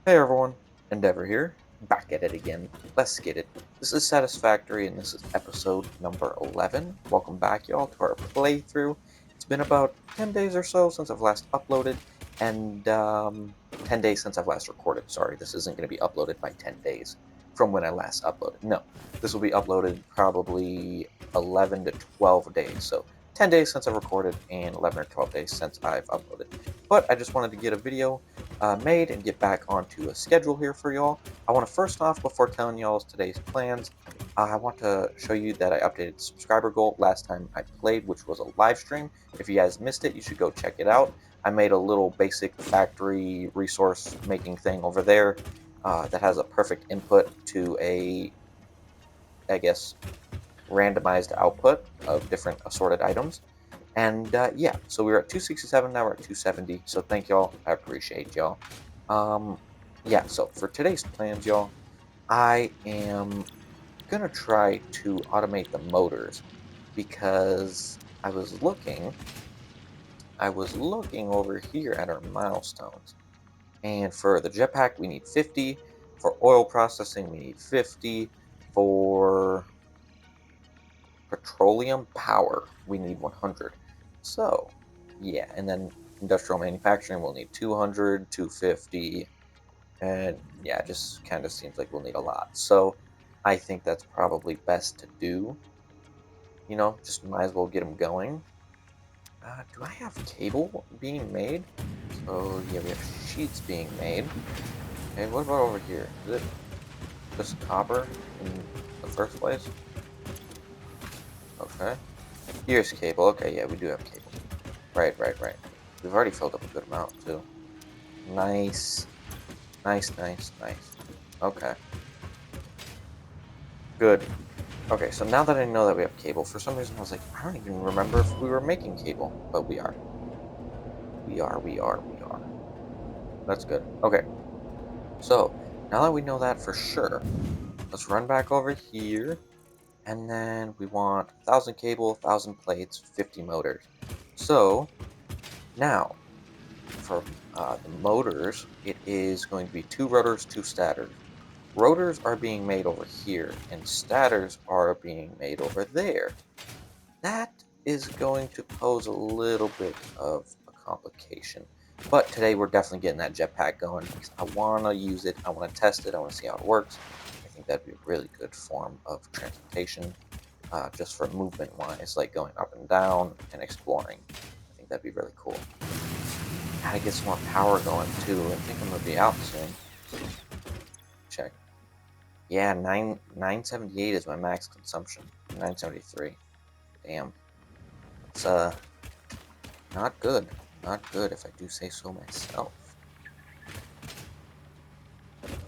Hey everyone, Endeavor here, back at it again. Let's get it. This is Satisfactory, and this is episode number 11. Welcome back, y'all, to our playthrough. It's been about 10 days or so since I've last uploaded, and 10 days since I've last recorded. Sorry, this isn't going to be uploaded by 10 days from when I last uploaded. No, this will be uploaded probably 11 to 12 days. So 10 days since I've recorded, and 11 or 12 days since I've uploaded. But I just wanted to get a video made and get back onto a schedule here for y'all. I want to first off, before telling y'all today's plans, I want to show you that I updated the subscriber goal last time I played, which was a live stream. If you guys missed it, you should go check it out. I made a little basic factory resource making thing over there that has a perfect input to a, I guess, randomized output of different assorted items. And yeah, so we were at 267, now we're at 270. So thank y'all. I appreciate y'all. Um, yeah, so for today's plans, y'all, I am gonna try to automate the motors because I was looking over here at our milestones. And for the jetpack, we need 50. For oil processing, we need 50. For petroleum power, we need 100. So, yeah, and then industrial manufacturing, we'll need 200, 250, and yeah, it just kind of seems like we'll need a lot. So, I think that's probably best to do. Just might as well get them going. Do I have cable being made? So, yeah, we have sheets being made. Okay, what about over here? Is it just copper in the first place? Okay. Here's cable. Okay, yeah, we do have cable. Right, right, right. We've already filled up a good amount too. Nice. Nice, nice, nice. Okay. Good. Okay, so now that I know that we have cable, for some reason I was like, I don't even remember if we were making cable, but we are. We are. That's good. Okay, so now that we know that for sure, let's run back over here, and then we want 1,000 cable, 1,000 plates, 50 motors. So now for the motors, it is going to be 2 rotors, 2 stators. Rotors are being made over here, and stators are being made over there. That is going to pose a little bit of a complication. But today we're definitely getting that jetpack going because I want to use it, I want to test it, I want to see how it works. I think that'd be a really good form of transportation, just for movement wise, like going up and down and exploring. I think that'd be really cool. Gotta get some more power going too. I think I'm gonna be out soon. Check. Yeah, 978 is my max consumption. 973. Damn. It's not good. Not good if I do say so myself.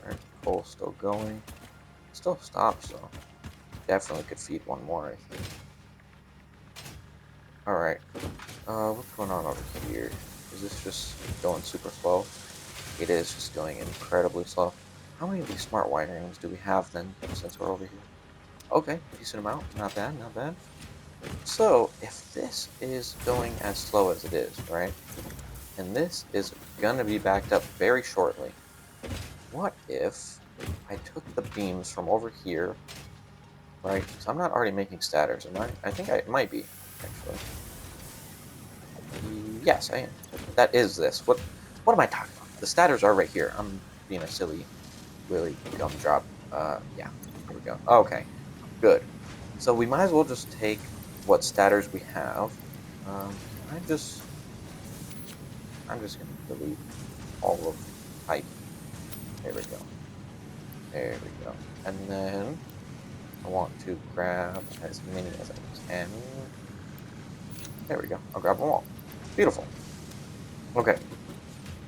Alright, coal still going. Still stops though. Definitely could feed one more, I think. Alright. What's going on over here? Is this just going super slow? It is just going incredibly slow. How many of these smart wirings do we have then, since we're over here? Okay, decent amount. Not bad, not bad. So, if this is going as slow as it is, right? And this is gonna be backed up very shortly. What if I took the beams from over here, right? So I'm not already making statters, am I? I think I might be, actually. Yes, I am. That is this. What am I talking about? The statters are right here. I'm being a silly Willy gumdrop. Yeah. Here we go. Okay. Good. So we might as well just take what statters we have. Can I just... I'm just going to delete all of type. There we go. There we go. And then I want to grab as many as I can. There we go. I'll grab them all. Beautiful. Okay.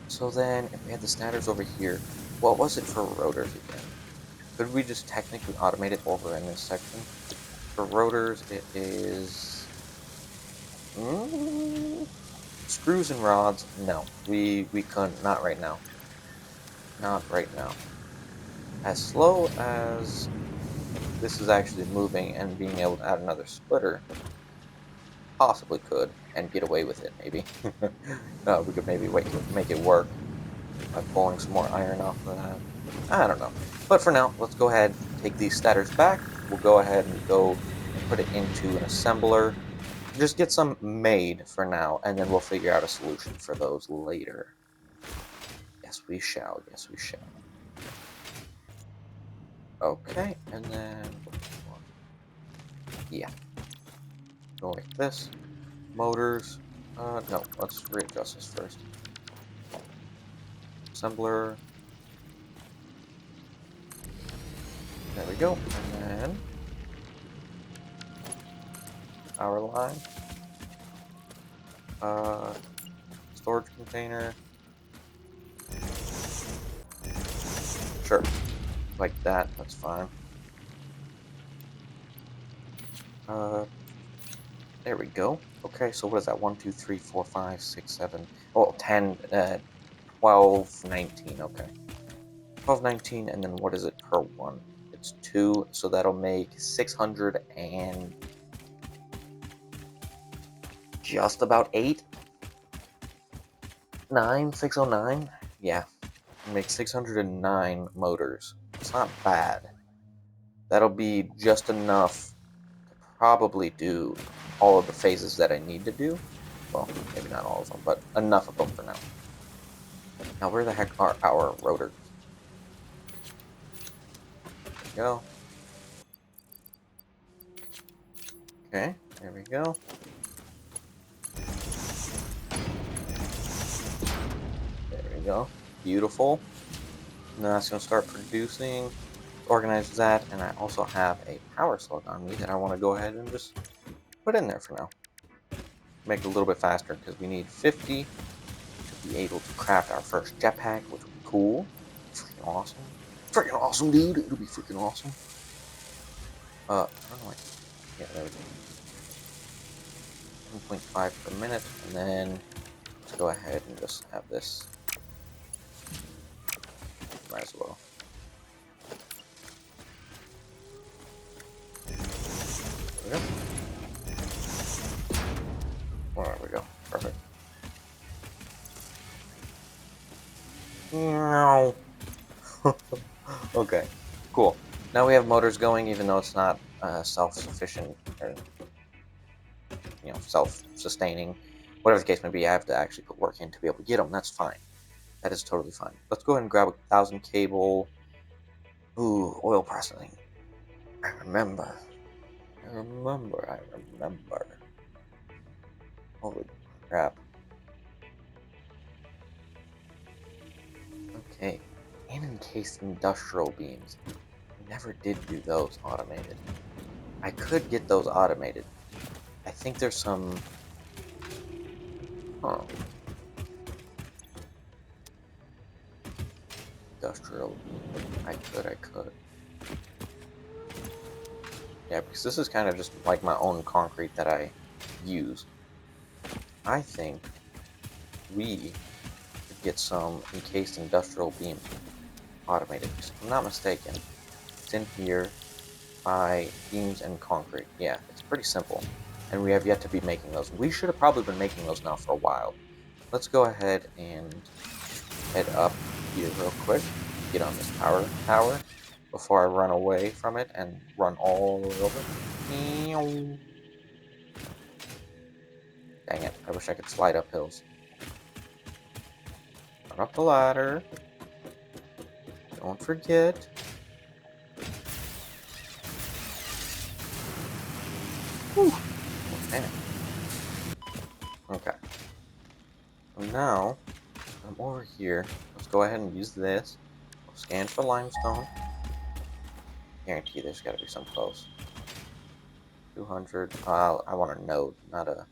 So then, if we had the statters over here, what was it for rotors again? Could we just technically automate it over in this section? For rotors, it is... screws and rods. No, we couldn't. Not right now. Not right now. As slow as this is actually moving and being able to add another splitter, possibly could, and get away with it, maybe. We could maybe make it work. by pulling some more iron off of that. I don't know. But for now, let's go ahead, take these statters back. We'll go ahead and go and put it into an assembler. Just get some made for now, and then we'll figure out a solution for those later. Yes, we shall. Yes, we shall. Okay, and then... yeah. Go like this. Motors. No, let's readjust this first. Assembler. There we go. And then power line. Storage container. Sure. Like that. That's fine. There we go. Okay, so what is that? 1, 2, 3, 4, 5, 6, 7. Oh, 10, 12, 19. Okay. 12, 19, and then what is it per one? It's 2, so that'll make 600 and just about 8? 9? 609? Yeah. Make 609 motors. It's not bad. That'll be just enough to probably do all of the phases that I need to do. Well, maybe not all of them, but enough of them for now. Now, where the heck are our rotors? There we go. Okay, there we go. There we go. Beautiful. Now it's going to start producing. Organize that, and I also have a power slug on me that I want to go ahead and just put in there for now. Make it a little bit faster because we need 50 to be able to craft our first jetpack, which would be cool. Freaking awesome. Freaking awesome, dude. It'll be freaking awesome. I don't know. Yeah, there we go. 1.5 per minute, and then let's go ahead and just have this. Might as well. There we go. Oh, there we go. Perfect. Okay, cool. Now we have motors going, even though it's not self-sufficient or self-sustaining. Whatever the case may be, I have to actually put work in to be able to get them. That's fine. That is totally fine. Let's go ahead and grab a 1,000 cable. Ooh, oil processing. I remember. Holy crap. Okay. And encased industrial beams. I never did do those automated. I could get those automated. I think there's some... Huh. Industrial beam. I could. Yeah, because this is kind of just like my own concrete that I use. I think we could get some encased industrial beams automated. If I'm not mistaken, it's in here by beams and concrete. Yeah, it's pretty simple. And we have yet to be making those. We should have probably been making those now for a while. Let's go ahead and head up here real quick. Get on this power tower before I run away from it and run all the way over. Dang it, I wish I could slide up hills. Run up the ladder. Don't forget. Whew. Oh, dang it. Okay. So now, I'm over here. Let's go ahead and use this. We'll scan for limestone. Guarantee there's got to be some close. 200. I want a node, not a...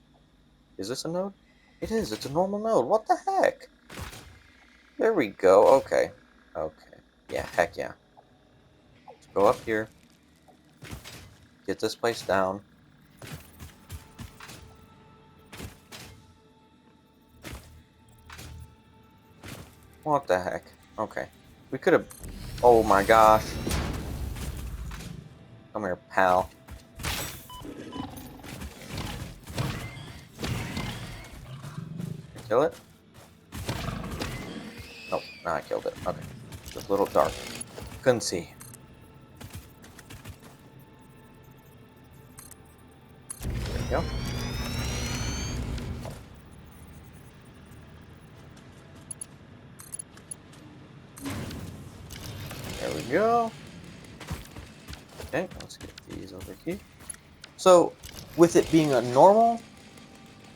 Is this a node? It is. It's a normal node. What the heck? There we go. Okay. Okay. Yeah, heck yeah. Let's go up here. Get this place down. What the heck? Okay. We could have... Oh my gosh. Come here, pal. Kill it? Nope, No, I killed it. Okay. Just a little dark. Couldn't see. There we go. There we go. Okay, let's get these over here. So, with it being a normal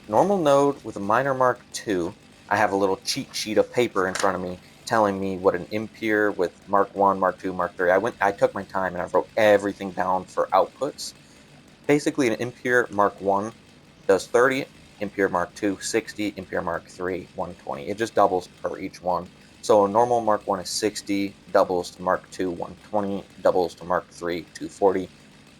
node with a minor Mark II, I have a little cheat sheet of paper in front of me telling me what an impure with Mark 1, Mark 2, Mark 3. I took my time and I wrote everything down for outputs. Basically, an impure Mark 1 does 30, impure Mark 2 60, impure Mark 3 120. It just doubles per each one. So a normal Mark 1 is 60, doubles to Mark 2 120, doubles to Mark 3 240.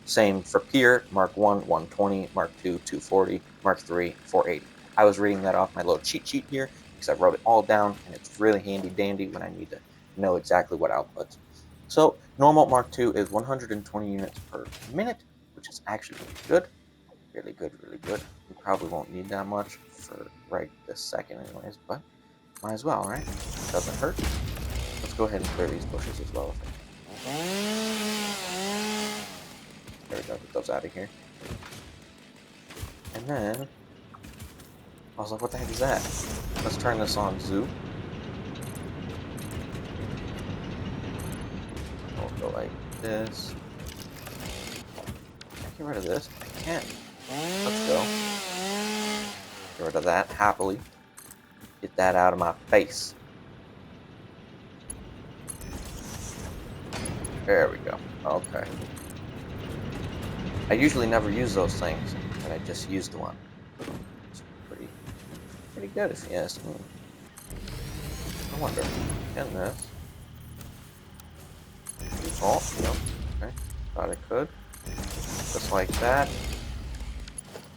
Same for Pier, Mark 1, 120, Mark 2, 240, Mark 3, 480. I was reading that off my little cheat sheet here because I wrote it all down, and it's really handy dandy when I need to know exactly what outputs. So normal Mark 2 is 120 units per minute, which is actually good. Really good, really good. We probably won't need that much for right this second anyways, but might as well, right? Doesn't hurt. Let's go ahead and clear these bushes as well. There we go, get those out of here. And then, I was like, what the heck is that? Let's turn this on zoo. We'll go like this. Can I get rid of this? I can. Let's go. Get rid of that happily. Get that out of my face. There we go. Okay. I usually never use those things, but I just used one. It's pretty good if you ask me. I wonder, can this default? Yep. Okay. Thought it could. Just like that.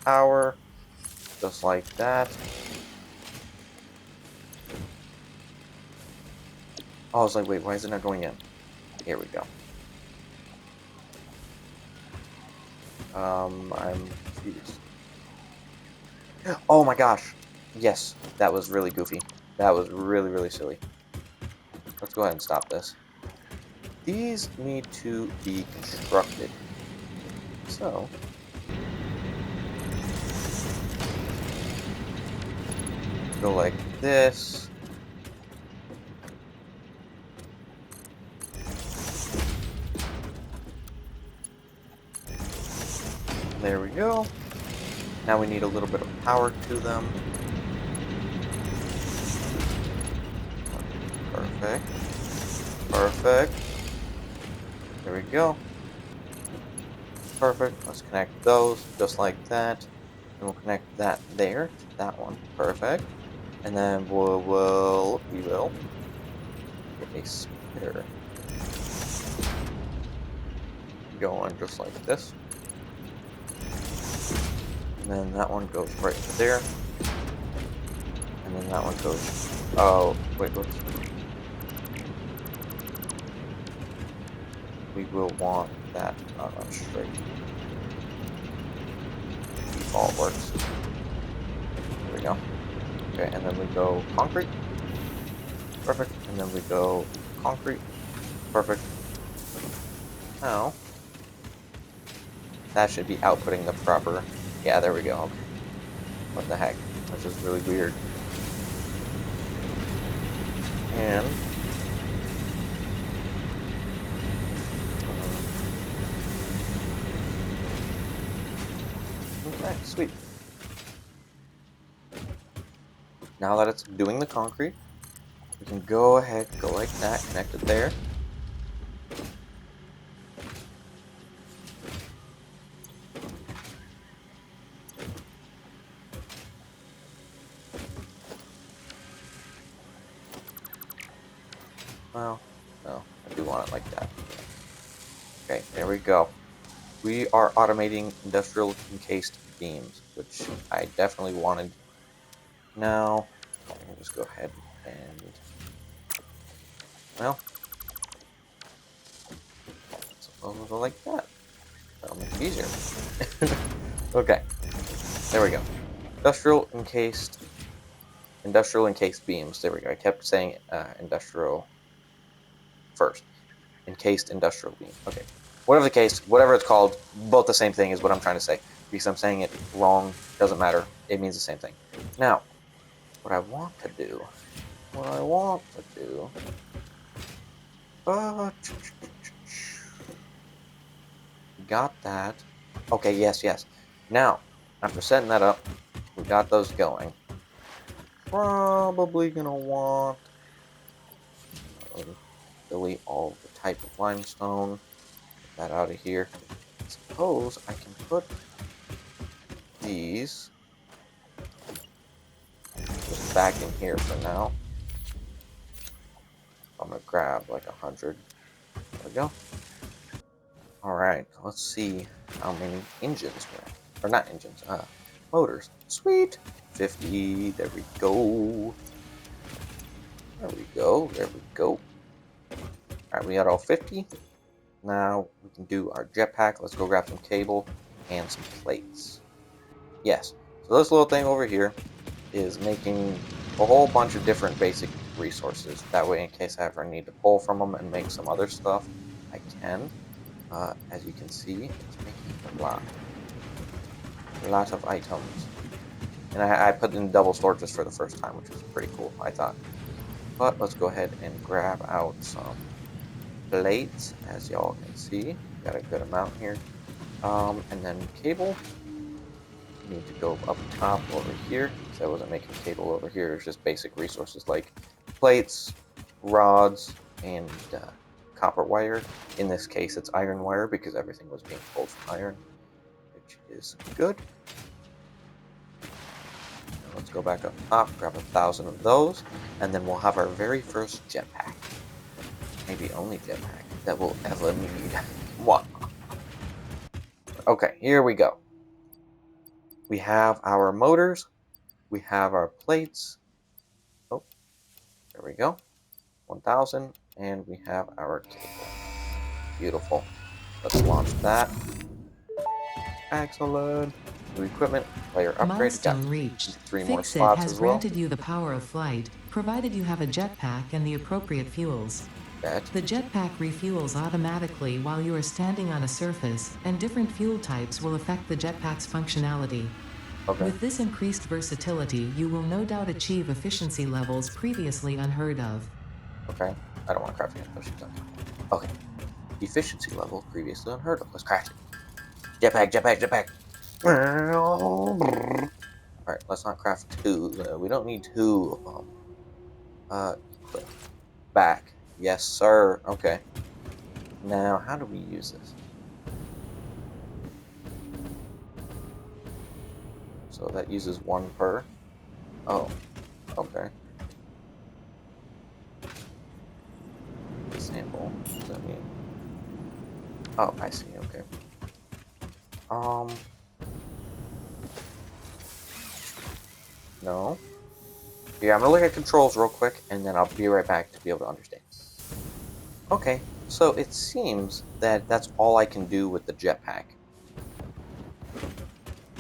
Power. Just like that. Oh, I was like, wait, why is it not going in? Here we go. I'm confused. Oh my gosh. Yes, that was really goofy. That was really, really silly. Let's go ahead and stop this. These need to be constructed. So, go like this. There we go. Now we need a little bit of power to them. Perfect. Perfect. There we go. Perfect. Let's connect those just like that. And we'll connect that there to that one. Perfect. And then we will get a splitter going just like this. And then that one goes right to there. And then that one goes. Oh, wait, whoops. We will want that straight. Default works. There we go. Okay, and then we go concrete. Perfect. And then we go concrete. Perfect. Now, that should be outputting the proper. Yeah, there we go. Okay. What the heck? That's just really weird. And okay, sweet. Now that it's doing the concrete, we can go ahead, go like that, connect it there. Well, no, I do want it like that. Okay, there we go. We are automating industrial encased beams, which I definitely wanted. Now, I can just go ahead and, well, suppose we'll go like that. That'll make it easier. Okay, there we go. Industrial encased Industrial encased beams. There we go. I kept saying industrial first. Encased industrial beam. Okay. Whatever the case, whatever it's called, both the same thing is what I'm trying to say. Because I'm saying it wrong, doesn't matter. It means the same thing. Now, what I want to do, uh, got that. Okay, yes. Now, after setting that up, we got those going. Probably gonna want, let me delete all of the type of limestone, get that out of here. I suppose I can put these just back in here for now. I'm gonna grab like 100. There we go. All right, let's see how many engines we're at. Or not engines, motors. Sweet. 50. There we go. There we go. All right, we got all 50. Now we can do our jetpack. Let's go grab some cable and some plates. Yes. So this little thing over here is making a whole bunch of different basic resources. That way, in case I ever need to pull from them and make some other stuff, I can. As you can see, it's making a lot of items. And I put in double storages for the first time, which was pretty cool, I thought. But let's go ahead and grab out some plates, as y'all can see. Got a good amount here. And then cable. Need to go up top over here, because I wasn't making cable over here. It's just basic resources like plates, rods, and copper wire. In this case, it's iron wire because everything was being pulled from iron, which is good. Now let's go back up top, grab 1,000 of those, and then we'll have our very first jetpack. Maybe only jetpack that we'll ever need. Okay, here we go. We have our motors, we have our plates. Oh, there we go. 1,000, and we have our cable. Beautiful. Let's launch that. Excellent. New equipment, player upgrade. Milestone reached. 3 more Fix-It spots has as well. granted you the power of flight, provided you have a jetpack and the appropriate fuels. Bet. The jetpack refuels automatically while you are standing on a surface, and different fuel types will affect the jetpack's functionality. Okay. With this increased versatility, you will no doubt achieve efficiency levels previously unheard of. Okay. I don't want to craft it. Okay. Efficiency level previously unheard of. Let's craft it. Jetpack. Alright, let's not craft 2. We don't need 2 of them. Equip. Back. Yes, sir. Okay. Now, how do we use this? So that uses 1 per. Oh, okay. Sample. What does that mean? Oh, I see. Okay. No. Yeah, I'm gonna look at controls real quick, and then I'll be right back to be able to understand. Okay, so it seems that that's all I can do with the jetpack.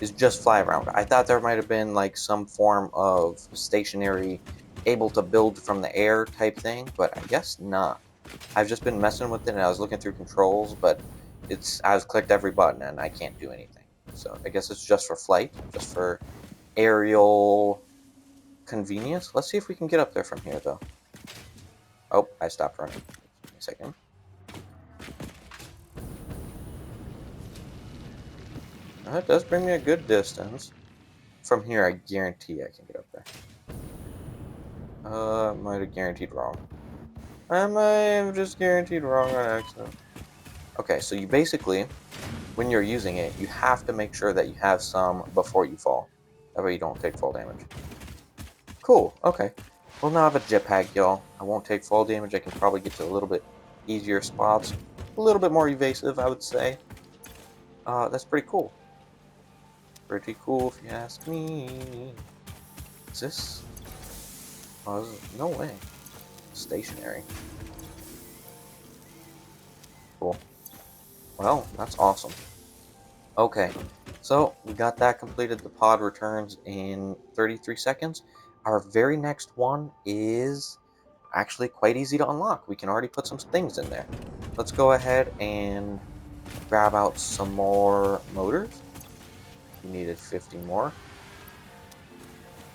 Is just fly around. I thought there might have been like some form of stationary, able to build from the air type thing, but I guess not. I've just been messing with it, and I was looking through controls, but I've clicked every button, and I can't do anything. So I guess it's just for flight, just for aerial convenience. Let's see if we can get up there from here, though. Oh, I stopped running. Give me a second. That does bring me a good distance. From here, I guarantee I can get up there. Might have guaranteed wrong. I might have just guaranteed wrong on accident. Okay, so you basically, when you're using it, you have to make sure that you have some before you fall. That way you don't take fall damage. Cool, okay. Well, now I have a jetpack, y'all. I won't take fall damage. I can probably get to a little bit easier spots. A little bit more evasive, I would say. That's pretty cool. Pretty cool if you ask me. Is this? Oh, no way. Stationary. Cool. Well, that's awesome. Okay, so we got that completed. The pod returns in 33 seconds. our very next one is actually quite easy to unlock. We can already put some things in there. Let's go ahead and grab out some more motors. We needed 50 more.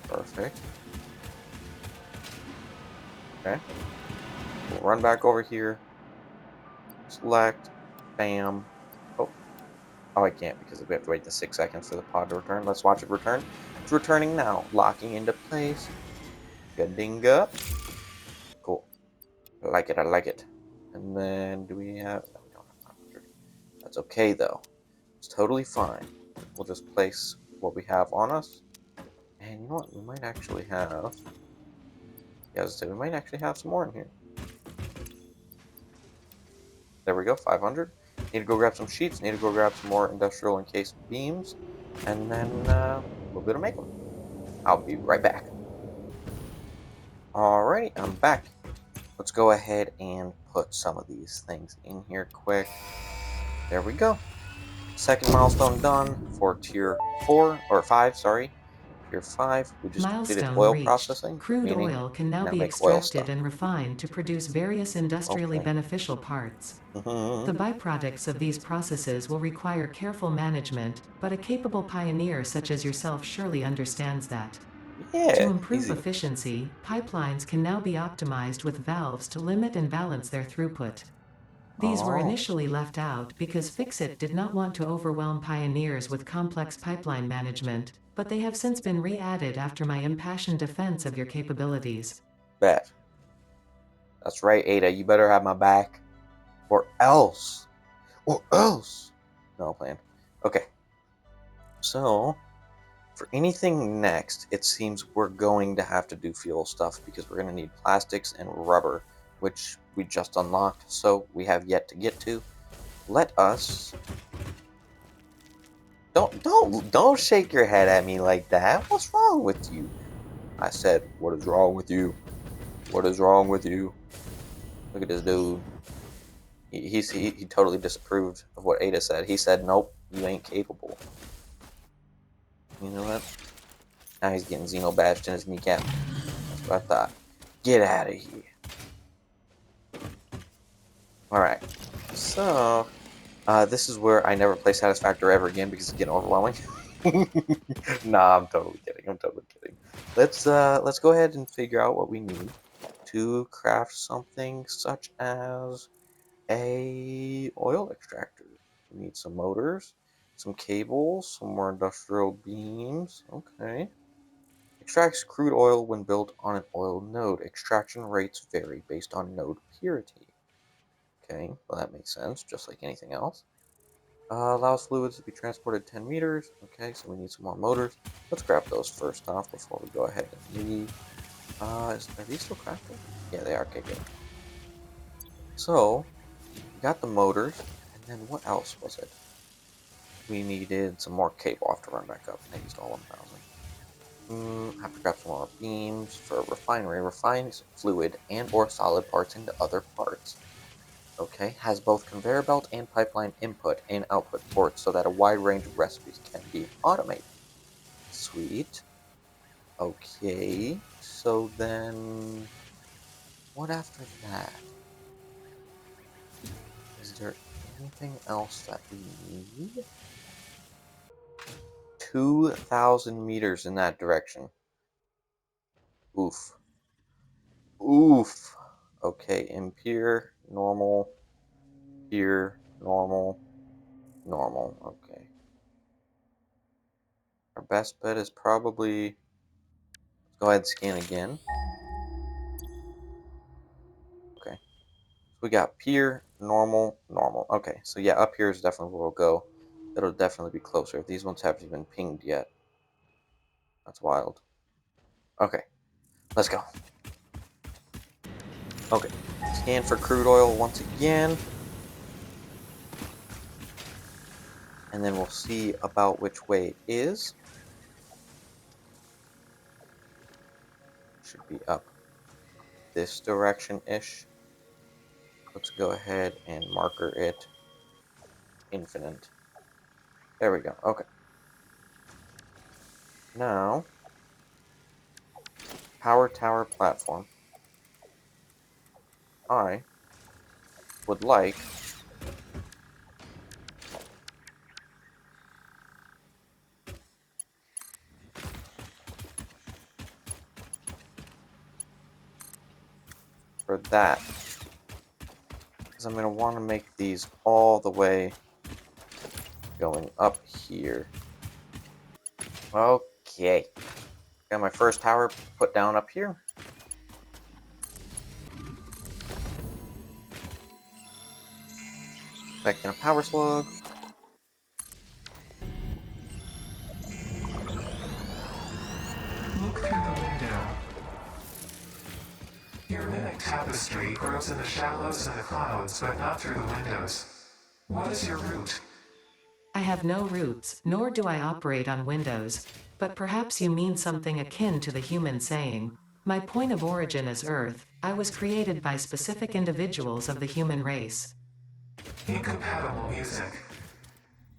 Perfect. Okay. We'll run back over here. Select. Bam. Oh, oh, I can't because we have to wait the 6 seconds for the pod to return. Let's watch it return. It's returning now. Locking into place. Gadinga. Cool. I like it. I like it. And then do we have... No, we don't have 500. That's okay, though. It's totally fine. We'll just place what we have on us. And you know what? We might actually have... Yeah, as I said, we might actually have some more in here. There we go, 500. Need to go grab some sheets. Need to go grab some more industrial encased beams. And then we'll be able to make them. I'll be right back. Alrighty, I'm back. Let's go ahead and put some of these things in here quick. There we go. Second milestone done for tier 4, or 5, sorry. Tier 5, we just completed Milestone oil reached. processing, Crude meaning oil can we now now be make oil extracted stuff. and refined to produce various industrially Okay. beneficial parts. The Mhm. byproducts of these processes will require careful management, but a capable pioneer such as yourself surely understands that. To Yeah, improve easy. efficiency, pipelines can now be optimized with valves to limit and balance their throughput. These were Oh, initially left out because Fix-It did not want to overwhelm pioneers with complex pipeline management, but they have since been re-added after my impassioned defense of your capabilities. bet. That's right, Ada. You better have my back. Or else. Or else. No plan. Okay, so for anything next, it seems we're going to have to do fuel stuff because we're going to need plastics and rubber, which we just unlocked, so we have yet to get to. Let us... Don't shake your head at me like that. What's wrong with you? I said, what is wrong with you? What is wrong with you? Look at this dude. He totally disapproved of what Ada said. He said, nope, you ain't capable. You know what? Now he's getting Xeno badged in his kneecap. That's what I thought. Get out of here. Alright. So, this is where I never play Satisfactory ever again because it's getting overwhelming. Nah, I'm totally kidding. I'm totally kidding. Let's go ahead and figure out what we need to craft something such as a oil extractor. We need some motors, some cables, some more industrial beams. Okay. Extracts crude oil when built on an oil node. Extraction rates vary based on node purity. Okay, well that makes sense, just like anything else. Allows fluids to be transported 10 meters. Okay, so we need some more motors. Let's grab those first off before we go ahead and leave. Are these still crafted? Yeah, they are. Okay, good. So, we got the motors, and then what else was it? We needed some more cable. I'll have to run back up. I used all 1,000. Have to grab some more beams for a refinery. Refines fluid and or solid parts into other parts. Okay, has both conveyor belt and pipeline input and output ports so that a wide range of recipes can be automated. Sweet. Okay, so then what after that? Is there anything else that we need? 2,000 meters in that direction. Oof. Oof. Okay, impure, normal, here, normal, normal. Okay. Our best bet is probably... Let's go ahead and scan again. Okay. So we got pier, normal, normal. Okay, so yeah, up here is definitely where we'll go. It'll definitely be closer. If these ones haven't even pinged yet. That's wild. Okay, let's go. Okay. Scan for crude oil once again. And then we'll see about which way it is. Should be up this direction-ish. Let's go ahead and marker it infinite. There we go. Okay. Now, power tower platform. I would like for that, because I'm going to want to make these all the way going up here. Okay. Got my first tower put down up here. Expecting a power slug. Look through the window. Your mimic tapestry grows in the shallows and the clouds, but not through the windows. What is your route? I have no roots, nor do I operate on Windows. But perhaps you mean something akin to the human saying, "My point of origin is Earth. I was created by specific individuals of the human race." Incompatible music.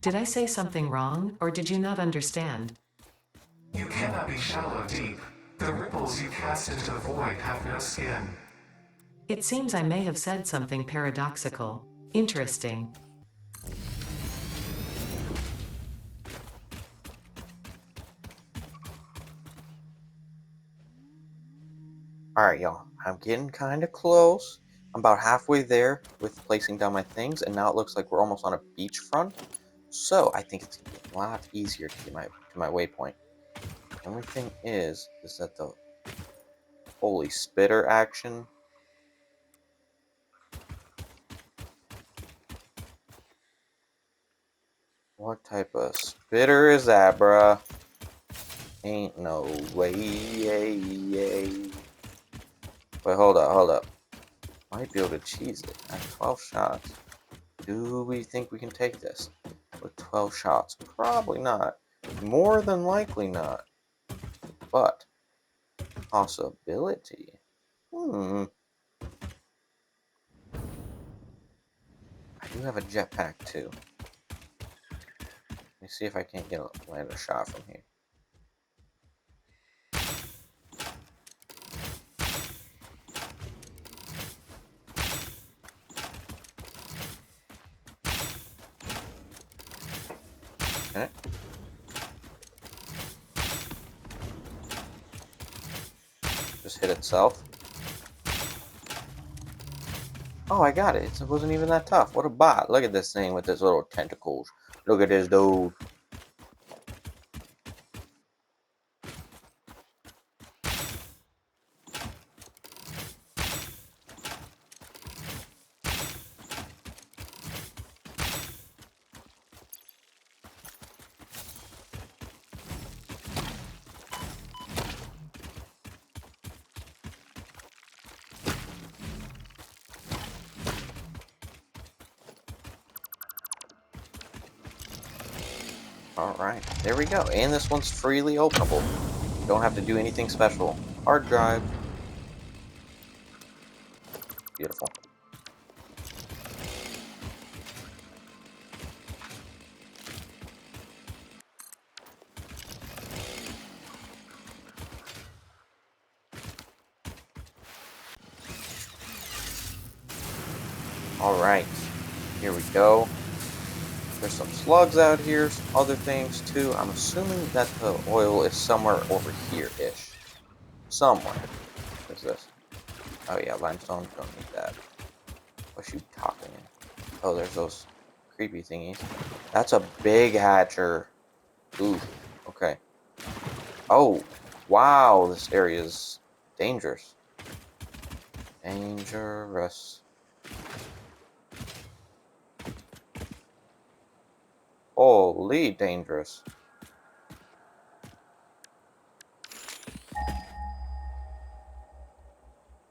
Did I say something wrong, or did you not understand? You cannot be shallow deep. The ripples you cast into the void have no skin. It seems I may have said something paradoxical. Interesting. Alright, y'all. I'm getting kind of close. I'm about halfway there with placing down my things, and now it looks like we're almost on a beachfront. So I think it's gonna be a lot easier to get to my waypoint. The only thing is that the holy spitter action. What type of spitter is that, bruh? Ain't no way. Wait, hold up. Might be able to cheese it at 12 shots. Do we think we can take this with 12 shots? Probably not. More than likely not. But possibility. I do have a jetpack too. Let me see if I can't land a shot from here. Okay. Just hit itself. Oh, I got it. It wasn't even that tough. What a bot. Look at this thing with its little tentacles. Look at this dude. Alright, there we go. And this one's freely openable. Don't have to do anything special. Hard drive. Beautiful. Alright, here we go. There's some slugs out here, some other things too. I'm assuming that the oil is somewhere over here-ish. Somewhere. What's this? Oh yeah, limestone. Don't need that. What's you talking in? Oh, there's those creepy thingies. That's a big hatcher. Ooh, okay. Oh, wow, this area is dangerous. Dangerous. Holy dangerous.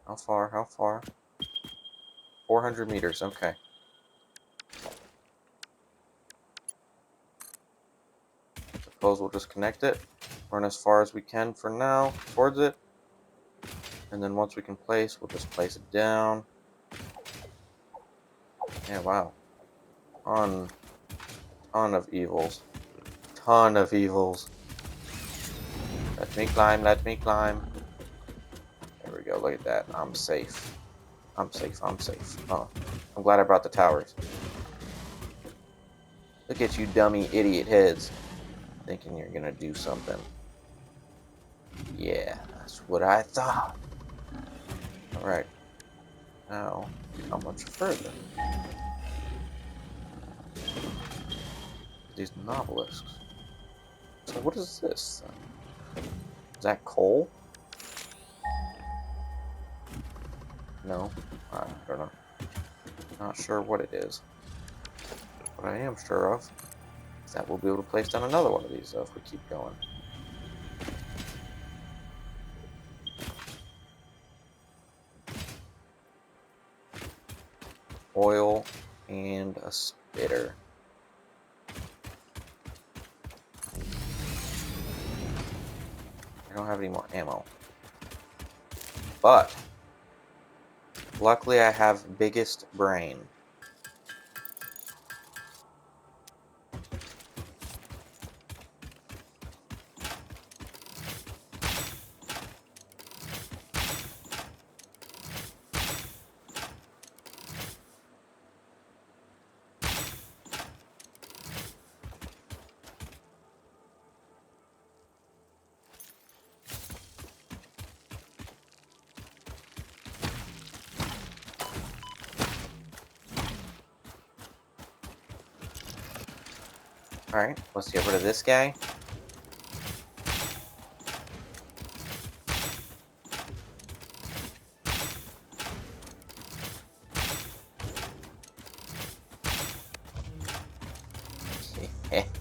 How far? How far? 400 meters, okay. Suppose we'll just connect it. Run as far as we can for now towards it. And then once we can place, we'll just place it down. Yeah, wow. Ton of evils. Ton of evils. Let me climb, let me climb. go. Look at that. I'm safe. I'm safe. I'm safe. Oh, I'm glad I brought the towers. Look at you dummy idiot heads. Thinking you're gonna do something. Yeah, that's what I thought. Alright. Now, how much further? These novelisks. So what is this then? Is that coal? No, I don't know. Not sure what it is. What I am sure of is that we'll be able to place down another one of these though if we keep going. Oil and a spitter. I don't have any more ammo. But luckily I have biggest brain. Alright, let's get rid of this guy.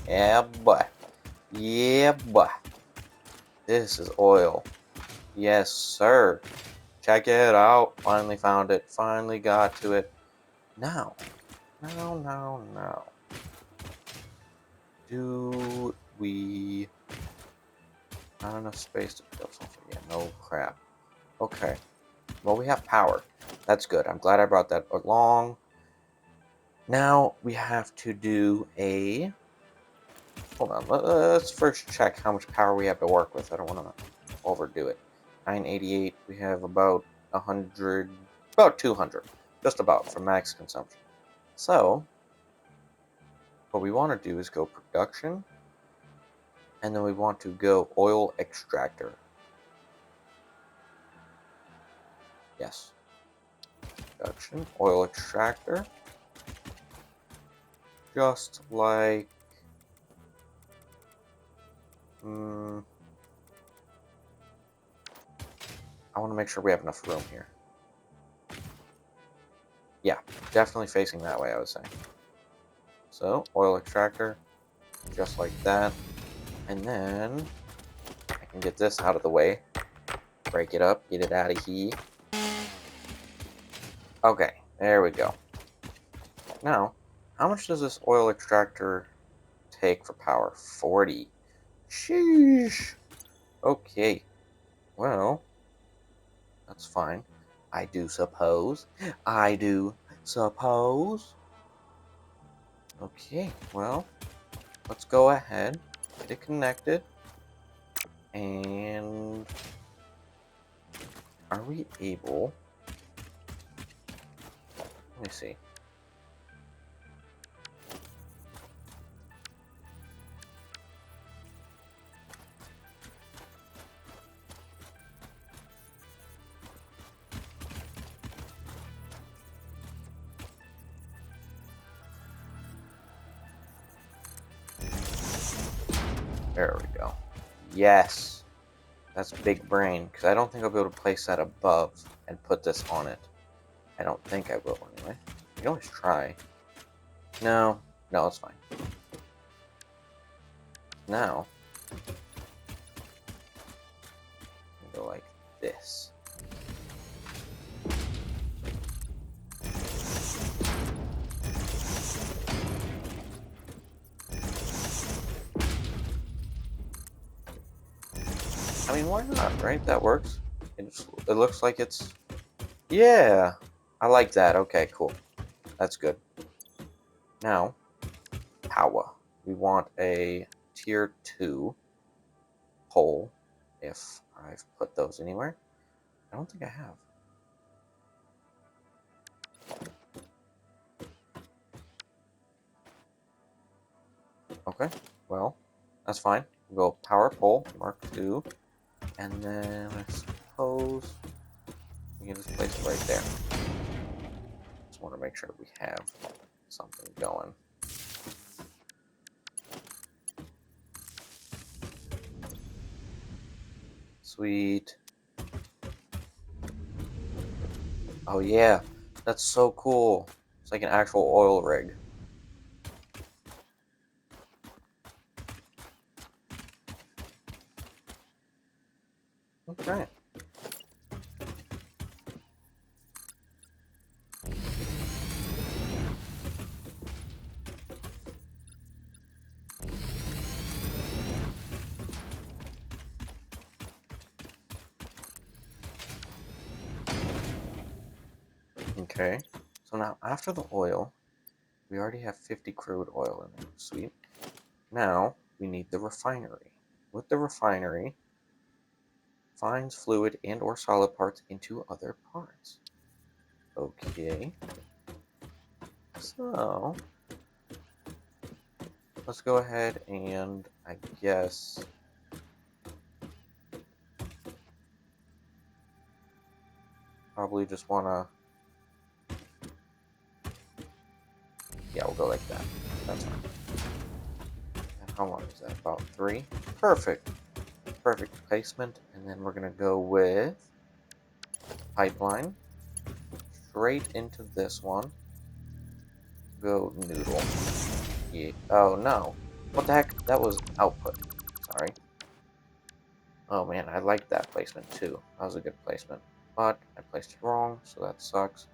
Yeah, boy. Yeah, boy. This is oil. Yes, sir. Check it out. Finally found it. Finally got to it. Now. Now. Do we... Not enough space to build something. Yeah, no crap. Okay. Well, we have power. That's good. I'm glad I brought that along. Now we have to do a... Hold on. Let's first check how much power we have to work with. I don't want to overdo it. 988. We have about 100... About 200. Just about for max consumption. So, what we want to do is go production. And then we want to go oil extractor. Yes. Production, oil extractor. Just like... I want to make sure we have enough room here. Yeah, definitely facing that way, I would say. So, oil extractor, just like that. And then, I can get this out of the way. Break it up, get it out of here. Okay, there we go. Now, how much does this oil extractor take for power? 40. Sheesh. Okay, well, that's fine. I do suppose. I do suppose. Okay, well, let's go ahead, get it connected, and are we able... Let me see. There we go. Yes! That's big brain, because I don't think I'll be able to place that above and put this on it. I don't think I will, anyway. You can always try. No, it's fine. Now, go like this. I mean, why not, right? That works. It looks like it's... Yeah! I like that. Okay, cool. That's good. Now, power. We want a tier 2 pole, if I've put those anywhere. I don't think I have. Okay, well, that's fine. We'll go power pole, Mark II, and then I suppose we can just place it right there. Just want to make sure we have something going. Sweet. Oh yeah, that's so cool. It's like an actual oil rig. Okay. Okay. So now after the oil, we already have 50 crude oil in there. Sweet. Now we need the refinery. With the refinery, finds fluid and or solid parts into other parts. Okay. So let's go ahead and I guess probably just wanna, yeah, we'll go like that. That's fine. And how long is that? About 3? Perfect. Perfect placement. And then we're gonna go with pipeline straight into this one. Go noodle. Yeah. Oh no. What the heck? That was output. Sorry. Oh man, I liked that placement too. That was a good placement. But I placed it wrong, so that sucks.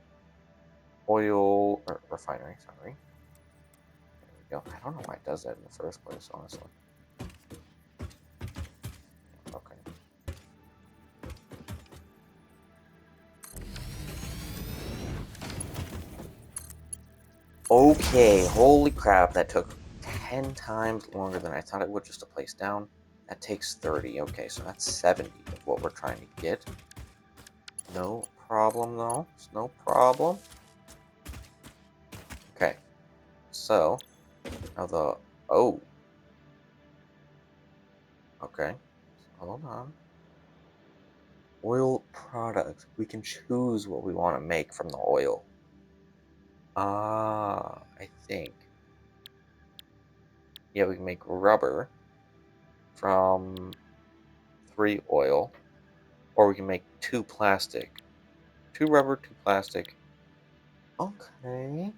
Oil or refinery, sorry. There we go. I don't know why it does that in the first place, honestly. Okay. Okay, holy crap, that took 10 times longer than I thought it would just to place down. That takes 30. Okay, so that's 70 of what we're trying to get. No problem, though. It's no problem. Okay, so now the... Oh. Okay, so hold on. Oil products. We can choose what we want to make from the oil. Ah, I think. Yeah, we can make rubber from 3 oil, or we can make 2 plastic. 2 rubber, 2 plastic. Okay.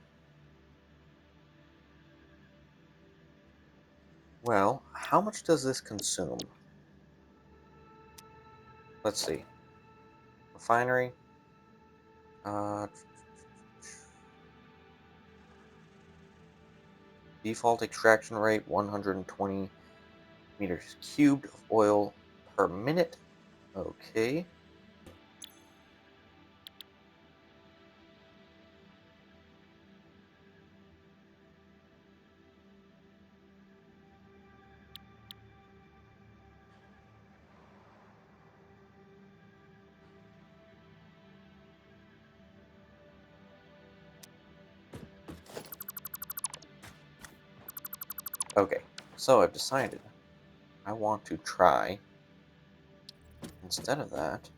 Well, how much does this consume? Let's see. Refinery. Uh, Default extraction rate 120 meters cubed of oil per minute. Okay. Okay. So I've decided I want to try, instead of that,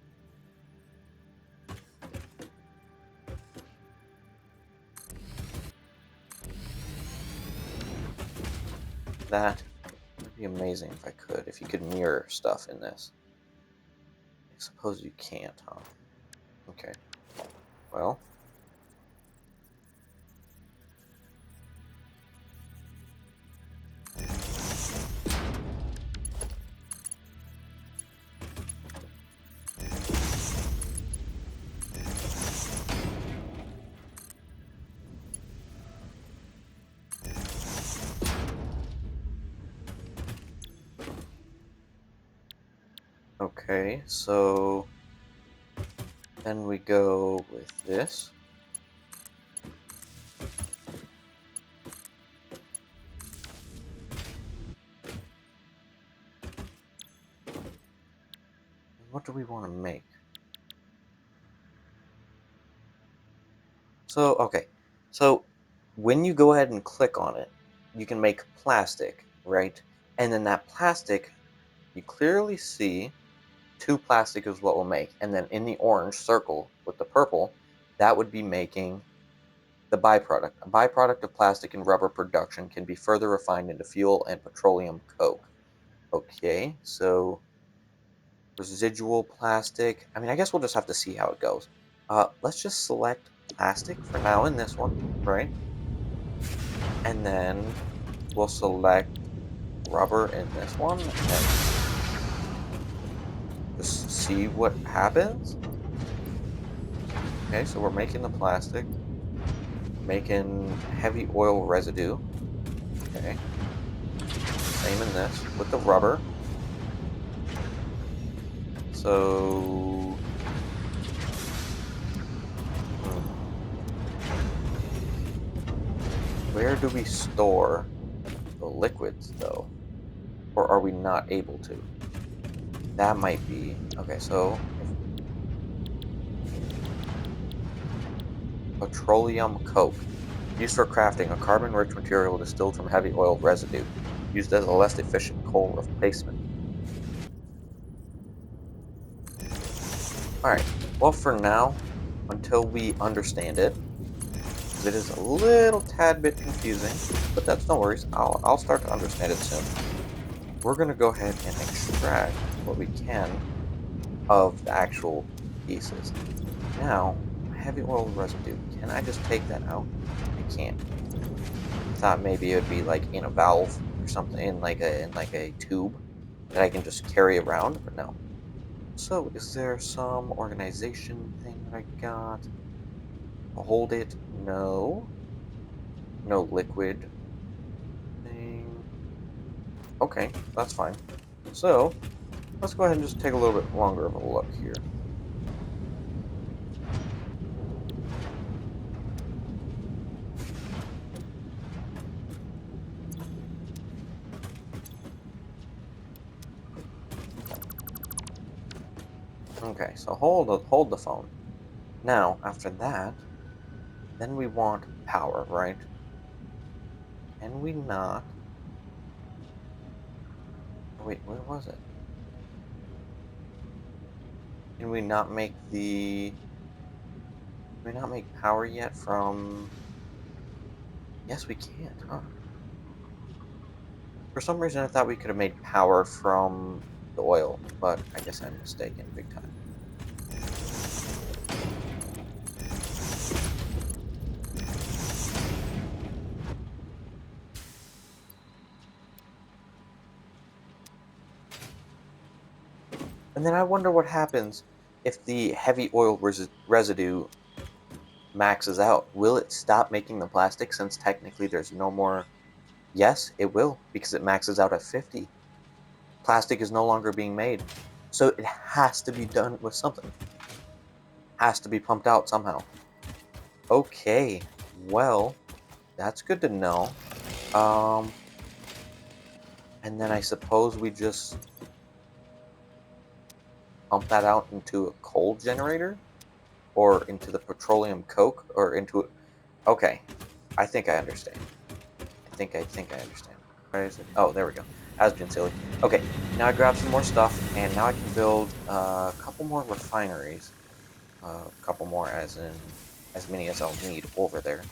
that would be amazing if I could, if you could mirror stuff in this. I suppose you can't, huh? Okay. Well. Okay, so then we go with this. What do we want to make? So, okay. So when you go ahead and click on it, you can make plastic, right? And then that plastic, you clearly see two plastic is what we'll make. And then in the orange circle with the purple, that would be making the byproduct. A byproduct of plastic and rubber production can be further refined into fuel and petroleum coke. Okay, so residual plastic. I mean, I guess we'll just have to see how it goes. Let's just select plastic for now in this one, right? And then we'll select rubber in this one and just see what happens. Okay, so we're making the plastic, making heavy oil residue. Okay, same in this with the rubber. So, hmm, where do we store the liquids though? Or are we not able to? That might be okay. So, if petroleum coke, used for crafting, a carbon rich material distilled from heavy oil residue, used as a less efficient coal replacement. All right. Well, for now, until we understand it, because it is a little tad bit confusing, but that's no worries. I'll start to understand it soon. We're gonna go ahead and extract what we can of the actual pieces. Now, heavy oil residue. Can I just take that out? I can't. I thought maybe it would be like in a valve or something, in like a tube that I can just carry around, but no. So, is there some organization thing that I got? Hold it? No. No liquid thing. Okay, that's fine. So, let's go ahead and just take a little bit longer of a look here. Okay, so hold the phone. Now, after that, then we want power, right? Can we not? Oh, wait, where was it? Can we not make the? Can we not make power yet from? Yes, we can't, huh? For some reason, I thought we could have made power from the oil, but I guess I'm mistaken, big time. And then I wonder what happens if the heavy oil residue maxes out. Will it stop making the plastic since technically there's no more? Yes, it will because it maxes out at 50. Plastic is no longer being made. So it has to be done with something. Has to be pumped out somehow. Okay. Well, that's good to know. Um and then I suppose we just pump that out into a coal generator or into the petroleum coke or into okay. I think I understand. I think I understand. Where is it? Oh, there we go. I was being silly. Okay, now I grab some more stuff, and now I can build a couple more refineries. A couple more, as in as many as I'll need over there.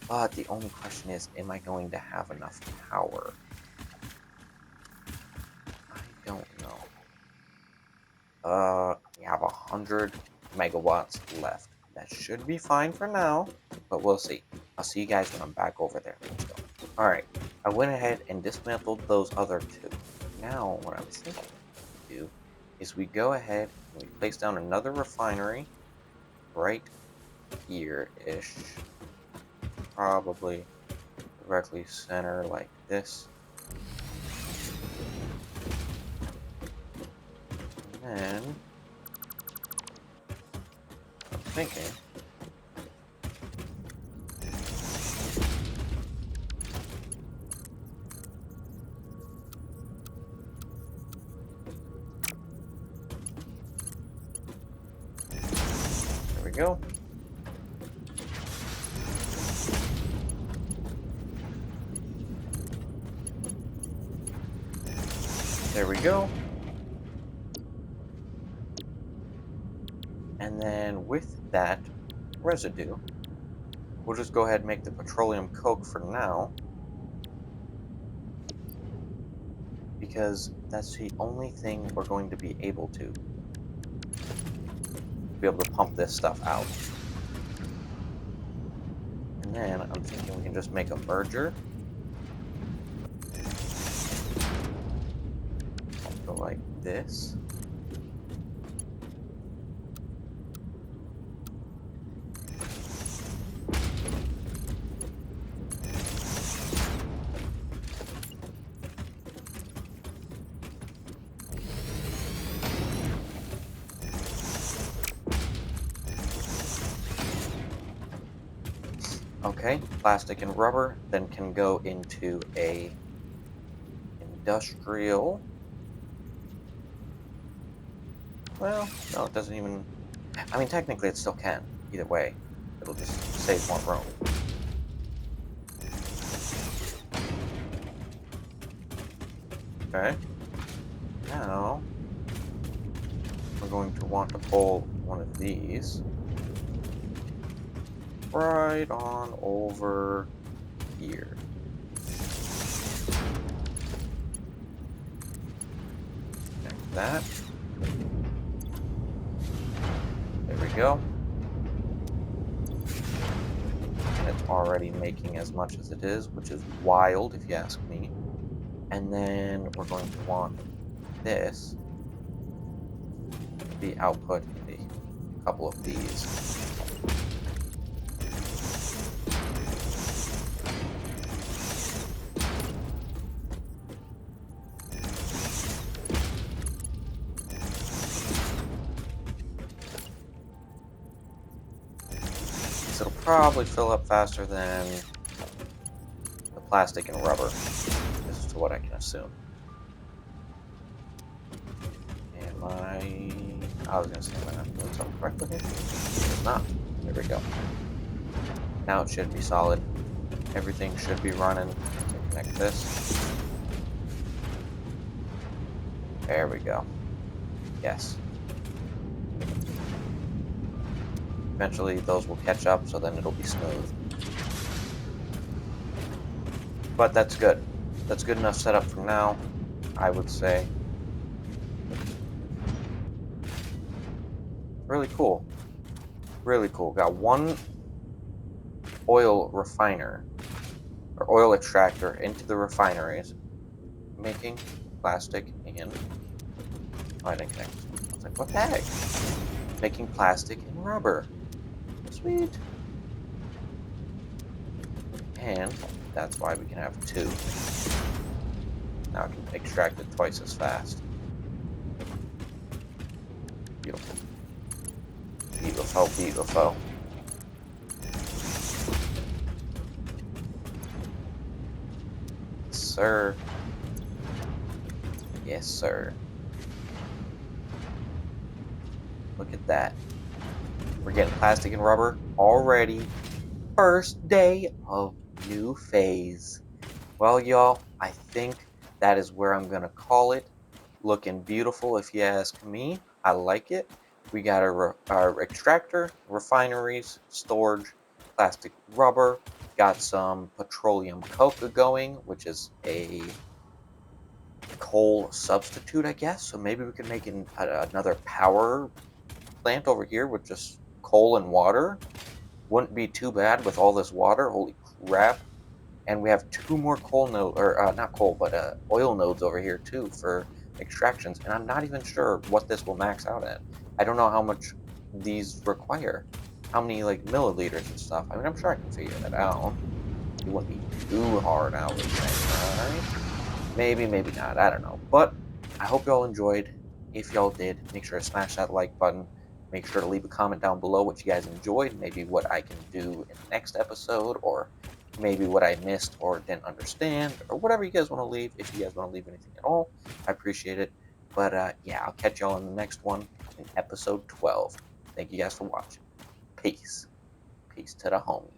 But the only question is, am I going to have enough power? I don't know. We have 100 megawatts left. That should be fine for now, but we'll see. I'll see you guys when I'm back over there. Let's go. All right, I went ahead and dismantled those other two. Now, what I was thinking we do is we go ahead and we place down another refinery right here-ish, probably directly center like this. And then I'm thinking, there we go. There we go. And then with that residue, we'll just go ahead and make the petroleum coke for now, because that's the only thing we're going to be able to pump this stuff out. And then I'm thinking we can just make a merger. Go like this. Okay, plastic and rubber then can go into a industrial. Well, no, it doesn't even. I mean, technically, it still can. Either way, it'll just save more room. Okay. Now, we're going to want to pull one of these right on over here. Connect that. There we go. And it's already making as much as it is, which is wild if you ask me. And then we're going to want this to be output into a couple of these. So it'll probably fill up faster than the plastic and rubber, as to what I can assume. I was gonna say, am I not doing something correctly here? It's not. There we go. Now it should be solid. Everything should be running. So connect this. There we go. Yes. Eventually those will catch up, so then it'll be smooth. But that's good. That's good enough setup for now, I would say. Really cool. Really cool. Got one oil refiner or oil extractor into the refineries, making plastic and I didn't connect this one. I was like, what the heck? Making plastic and rubber. Sweet. And that's why we can have two. Now I can extract it twice as fast. Beautiful. Beautiful, beautiful. Yes, sir. Yes, sir. Look at that. We're getting plastic and rubber already. First day of new phase. Well, y'all, I think that is where I'm going to call it. Looking beautiful, if you ask me. I like it. We got our extractor, refineries, storage, plastic rubber. Got some petroleum coke going, which is a coal substitute, I guess. So maybe we can make another power plant over here with just coal and water. Wouldn't be too bad with all this water. Holy crap. And we have two more coal node, or not coal, but oil nodes over here too for extractions. And I'm not even sure what this will max out at. I don't know how much these require, how many like milliliters and stuff. I mean, I'm sure I can figure that out. It wouldn't be too hard, I would say, right? Maybe, maybe not. I don't know. But I hope y'all enjoyed. If y'all did, make sure to smash that like button. Make sure to leave a comment down below what you guys enjoyed, maybe what I can do in the next episode, or maybe what I missed or didn't understand, or whatever you guys want to leave. If you guys want to leave anything at all, I appreciate it. But yeah, I'll catch y'all in the next one in episode 12. Thank you guys for watching. Peace. Peace to the homies.